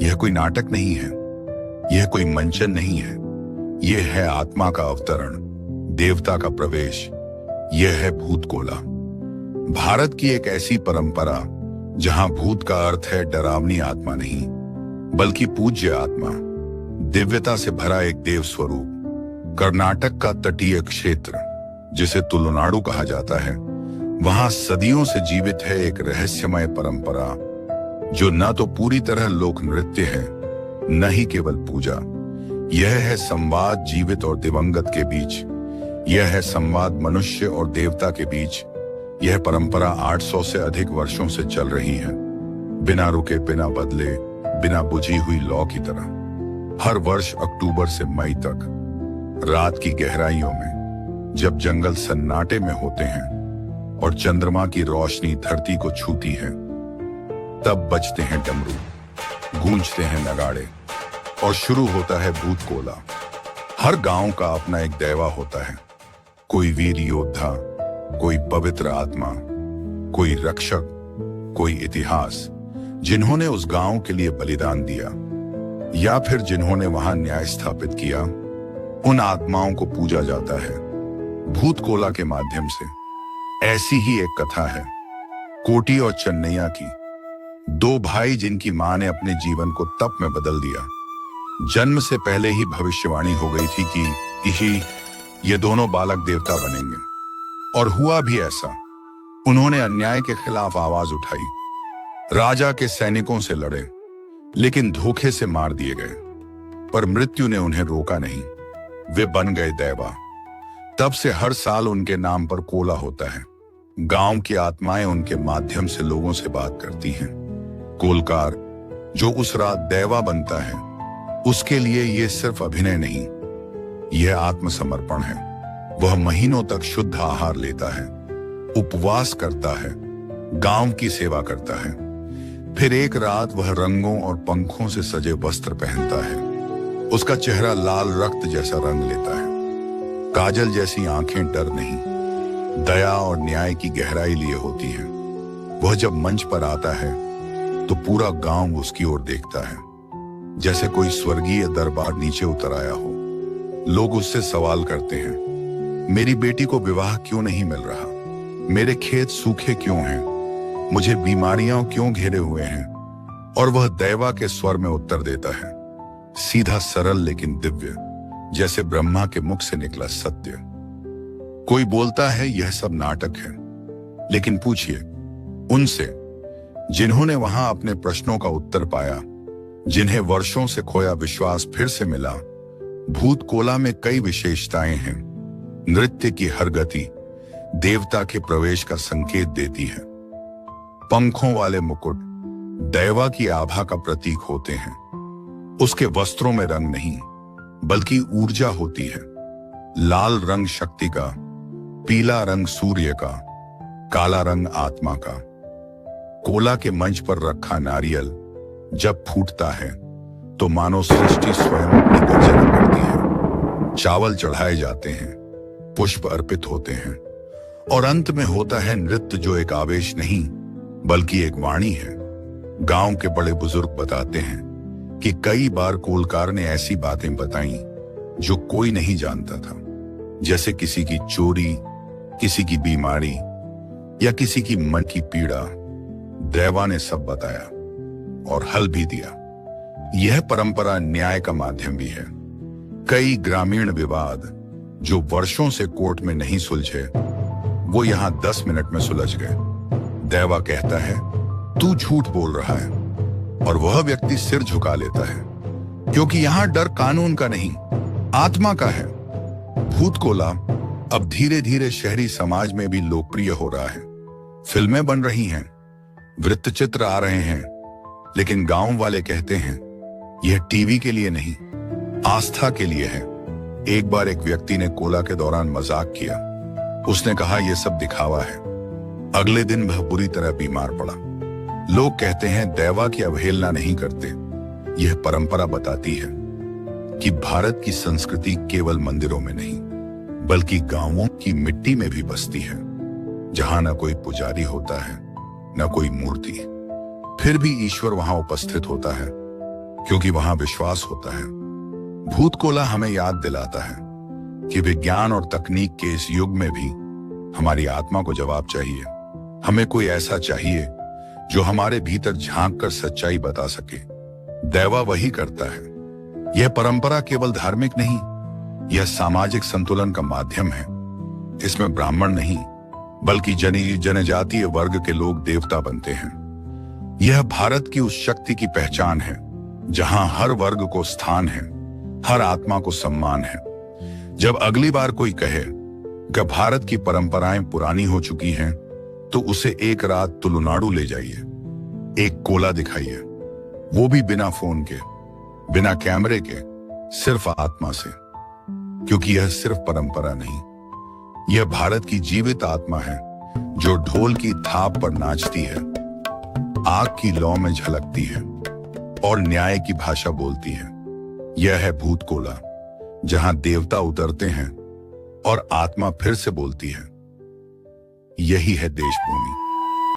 यह कोई नाटक नहीं है, यह कोई मंचन नहीं है, यह है आत्मा का अवतरण, देवता का प्रवेश। यह है भूत कोला, भारत की एक ऐसी परंपरा जहां भूत का अर्थ है डरावनी आत्मा नहीं, बल्कि पूज्य आत्मा, दिव्यता से भरा एक देव स्वरूप। कर्नाटक का तटीय क्षेत्र, जिसे तुलुनाडु कहा जाता है, वहां सदियों से जीवित है एक रहस्यमय परंपरा, जो न तो पूरी तरह लोक नृत्य है, न ही केवल पूजा। यह है संवाद जीवित और दिवंगत के बीच, यह है संवाद मनुष्य और देवता के बीच। यह परंपरा 800 से अधिक वर्षों से चल रही है, बिना रुके, बिना बदले, बिना बुझी हुई लौ की तरह। हर वर्ष अक्टूबर से मई तक, रात की गहराइयों में, जब जंगल सन्नाटे में होते हैं और चंद्रमा की रोशनी धरती को छूती है, तब बजते हैं डमरू, गूंजते हैं नगाड़े और शुरू होता है भूत कोला। हर गांव का अपना एक देवा होता है, कोई वीर योद्धा, कोई पवित्र आत्मा, कोई रक्षक, कोई इतिहास, जिन्होंने उस गांव के लिए बलिदान दिया या फिर जिन्होंने वहां न्याय स्थापित किया। उन आत्माओं को पूजा जाता है भूत कोला के माध्यम से। ऐसी ही एक कथा है कोटी और चन्नैया की, दो भाई जिनकी मां ने अपने जीवन को तप में बदल दिया। जन्म से पहले ही भविष्यवाणी हो गई थी कि ये दोनों बालक देवता बनेंगे, और हुआ भी ऐसा। उन्होंने अन्याय के खिलाफ आवाज उठाई, राजा के सैनिकों से लड़े, लेकिन धोखे से मार दिए गए। पर मृत्यु ने उन्हें रोका नहीं, वे बन गए देवा। तब से हर साल उनके नाम पर कोला होता है। गांव की आत्माएं उनके माध्यम से लोगों से बात करती हैं। कोलकार जो उस रात देवा बनता है, उसके लिए यह सिर्फ अभिनय नहीं, यह आत्मसमर्पण है। वह महीनों तक शुद्ध आहार लेता है, उपवास करता है, गांव की सेवा करता है। फिर एक रात वह रंगों और पंखों से सजे वस्त्र पहनता है। उसका चेहरा लाल रक्त जैसा रंग लेता है, काजल जैसी आंखें डर नहीं, दया और न्याय की गहराई लिए होती हैं। वह जब मंच पर आता है तो पूरा गांव उसकी ओर देखता है, जैसे कोई स्वर्गीय दरबार नीचे उतर आया हो। लोग उससे सवाल करते हैं, मेरी बेटी को विवाह क्यों नहीं मिल रहा? मेरे खेत सूखे क्यों हैं? मुझे बीमारियां क्यों घेरे हुए हैं? और वह देवा के स्वर में उत्तर देता है, सीधा, सरल लेकिन दिव्य, जैसे ब्रह्मा के मुख से निकला सत्य। कोई बोलता है यह सब नाटक है, लेकिन पूछिए उनसे जिन्होंने वहां अपने प्रश्नों का उत्तर पाया, जिन्हें वर्षों से खोया विश्वास फिर से मिला। भूत कोला में कई विशेषताएं हैं। नृत्य की हर गति देवता के प्रवेश का संकेत देती है। पंखों वाले मुकुट दैवा की आभा का प्रतीक होते हैं। उसके वस्त्रों में रंग नहीं, बल्कि ऊर्जा होती है। लाल रंग शक्ति का, पीला रंग सूर्य का, काला रंग आत्मा का। कोला के मंच पर रखा नारियल जब फूटता है तो मानो सृष्टि स्वयं अपनी गर्जना करती है। चावल चढ़ाए जाते हैं, पुष्प अर्पित होते हैं, और अंत में होता है नृत्य, जो एक आवेश नहीं बल्कि एक वाणी है। गांव के बड़े बुजुर्ग बताते हैं कि कई बार कोलकार ने ऐसी बातें बताई जो कोई नहीं जानता था, जैसे किसी की चोरी, किसी की बीमारी या किसी की मन की पीड़ा। देवा ने सब बताया और हल भी दिया। यह परंपरा न्याय का माध्यम भी है। कई ग्रामीण विवाद जो वर्षों से कोर्ट में नहीं सुलझे, वो यहां 10 मिनट में सुलझ गए। देवा कहता है, तू झूठ बोल रहा है, और वह व्यक्ति सिर झुका लेता है, क्योंकि यहां डर कानून का नहीं, आत्मा का है। भूत कोला अब धीरे धीरे शहरी समाज में भी लोकप्रिय हो रहा है। फिल्में बन रही हैं, वृत्तचित्र आ रहे हैं, लेकिन गांव वाले कहते हैं यह टीवी के लिए नहीं, आस्था के लिए है। एक बार एक व्यक्ति ने कोला के दौरान मजाक किया। उसने कहा यह सब दिखावा है। अगले दिन वह बुरी तरह बीमार पड़ा। लोग कहते हैं देवा की अवहेलना नहीं करते। यह परंपरा बताती है कि भारत की संस्कृति केवल मंदिरों में नहीं, बल्कि गांवों की मिट्टी में भी बसती है, जहां न कोई पुजारी होता है, न कोई मूर्ति, फिर भी ईश्वर वहां उपस्थित होता है। क्योंकि वहां विश्वास होता है। भूतकोला हमें याद दिलाता है कि विज्ञान और तकनीक के इस युग में भी हमारी आत्मा को जवाब चाहिए। हमें कोई ऐसा चाहिए जो हमारे भीतर झांक कर सच्चाई बता सके। दैवा वही करता है। यह परंपरा केवल धार्मिक नहीं, यह सामाजिक संतुलन का माध्यम है। इसमें ब्राह्मण नहीं बल्कि जनजातीय वर्ग के लोग देवता बनते हैं। यह भारत की उस शक्ति की पहचान है जहां हर वर्ग को स्थान है, हर आत्मा को सम्मान है। जब अगली बार कोई कहे कि भारत की परंपराएं पुरानी हो चुकी हैं, तो उसे एक रात तुलुनाडु ले जाइए, एक कोला दिखाइए, वो भी बिना फोन के, बिना कैमरे के, सिर्फ आत्मा से। क्योंकि यह सिर्फ परंपरा नहीं, यह भारत की जीवित आत्मा है जो ढोल की थाप पर नाचती है, आग की लौ में झलकती है और न्याय की भाषा बोलती है। यह है भूतकोला, जहां देवता उतरते हैं और आत्मा फिर से बोलती है। यही है देशभूमि।